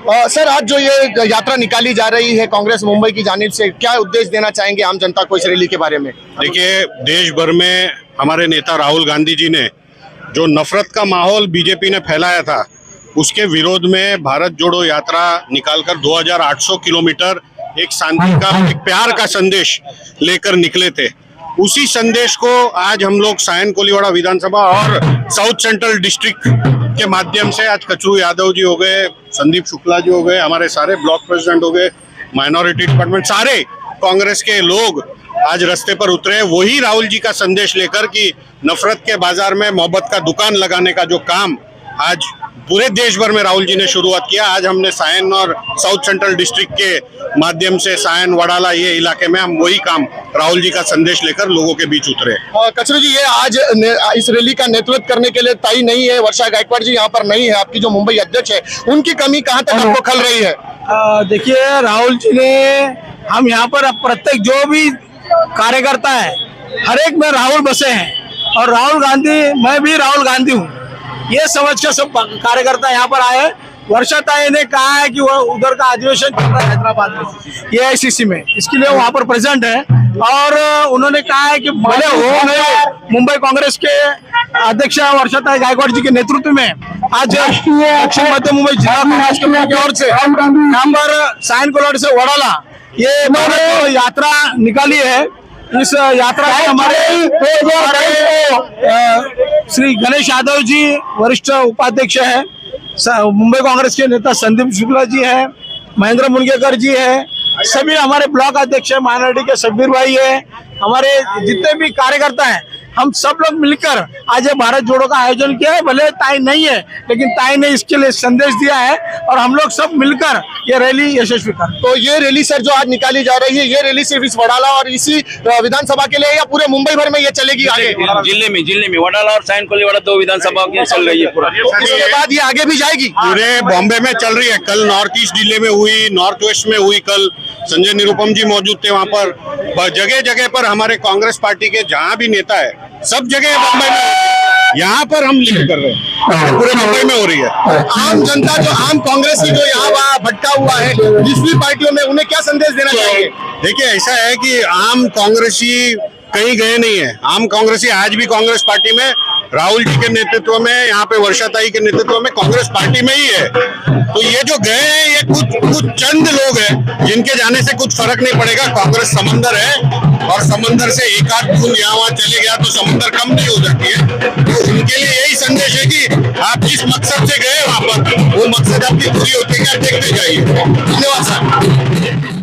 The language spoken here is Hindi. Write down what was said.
सर, आज जो ये यात्रा निकाली जा रही है कांग्रेस मुंबई की जानिब से, क्या उद्देश्य देना चाहेंगे आम जनता को इस रैली के बारे में? देखिए, देश भर में हमारे नेता राहुल गांधी जी ने जो नफरत का माहौल बीजेपी ने फैलाया था, उसके विरोध में भारत जोड़ो यात्रा निकालकर 2800 किलोमीटर एक शांति का, एक प्यार का संदेश लेकर निकले थे। उसी संदेश को आज हम लोग सायन कोलीवाड़ा विधानसभा और साउथ सेंट्रल डिस्ट्रिक्ट के माध्यम से, आज कचरू यादव जी हो गए, संदीप शुक्ला जी हो गए, हमारे सारे ब्लॉक प्रेसिडेंट हो गए, माइनॉरिटी डिपार्टमेंट, सारे कांग्रेस के लोग आज रास्ते पर उतरे। वही राहुल जी का संदेश लेकर कि नफरत के बाजार में मोहब्बत का दुकान लगाने का जो काम आज पूरे देश भर में राहुल जी ने शुरुआत किया। आज हमने सायन और साउथ सेंट्रल डिस्ट्रिक्ट के माध्यम से सायन वडाला ये इलाके में हम वही काम राहुल जी का संदेश लेकर लोगों के बीच उतरे। कचरू जी, ये आज इस रैली का नेतृत्व करने के लिए तय नहीं है, वर्षा गायकवाड़ जी यहाँ पर नहीं है, आपकी जो मुंबई अध्यक्ष है, उनकी कमी कहाँ तक आपको खल रही है? देखिए, राहुल जी ने, हम यहाँ पर प्रत्येक जो भी कार्यकर्ता है, हर एक में राहुल बसे हैं और राहुल गांधी, मैं भी राहुल गांधी हूँ, ये समझ कर सब कार्यकर्ता यहाँ पर आए। वर्षा ताई ने कहा है कि वो उधर का अधिवेशन चल रहा है हैदराबाद में, एआईसीसी में, इसके लिए वहाँ पर प्रेजेंट है और उन्होंने कहा है कि भले हो मुंबई कांग्रेस के अध्यक्ष वर्षा ताई गायकवाड़ जी के नेतृत्व में आज दक्षिण मध्य मुंबई जिला कांग्रेस कमेटी की ओर से यहाँ पर सायन कोलीवाड़ा से वडाला ये यात्रा निकाली है। इस यात्रा में हमारे श्री गणेश यादव जी वरिष्ठ उपाध्यक्ष है, मुंबई कांग्रेस के नेता संदीप शुक्ला जी है, महेंद्र मुनगेकर जी है, सभी हमारे ब्लॉक अध्यक्ष है, माइनॉरिटी के शब्बीर भाई है, हमारे जितने भी कार्यकर्ता हैं, हम सब लोग मिलकर आज ये भारत जोड़ो का आयोजन किया है। भले ताई नहीं है, लेकिन ताई ने इसके लिए संदेश दिया है और हम लोग सब मिलकर ये रैली यशस्वी कर। तो ये रैली सर जो आज निकाली जा रही है, ये रैली सिर्फ इस वडाला और इसी विधानसभा के लिए या पूरे मुंबई भर में ये चलेगी आगे? जिले में वडाला और सायन कोलीवाड़ा 2 विधानसभा की चल रही है पूरा। इसके बाद ये आगे भी जाएगी? पूरे बॉम्बे में चल रही है। कल नॉर्थ ईस्ट जिले में हुई, नॉर्थ वेस्ट में हुई, कल संजय निरुपम जी मौजूद थे वहाँ पर। जगह जगह पर हमारे कांग्रेस पार्टी के जहाँ भी नेता है, सब जगह बॉम्बे में, यहाँ पर हम लीड कर रहे हैं, पूरे मुंबई में हो रही है। आम जनता, जो आम कांग्रेसी जो यहाँ भटका हुआ है दूसरी पार्टियों में, उन्हें क्या संदेश देना चाहिए? देखिए, ऐसा है कि आम कांग्रेसी कहीं गए नहीं है। आम कांग्रेसी आज भी कांग्रेस पार्टी में, राहुल जी के नेतृत्व में, यहाँ पे वर्षा ताई के नेतृत्व में कांग्रेस पार्टी में ही है। तो ये जो गए हैं, ये कुछ चंद लोग हैं जिनके जाने से कुछ फर्क नहीं पड़ेगा। कांग्रेस समंदर है और समंदर से एक आध बूंद यहाँ वहाँ चले गया तो समंदर कम नहीं हो जाती है। तो उनके लिए यही संदेश है कि आप जिस मकसद से गए वहां पर, वो मकसद आपकी पूरी होती है क्या, देखते जाइए। धन्यवाद सर।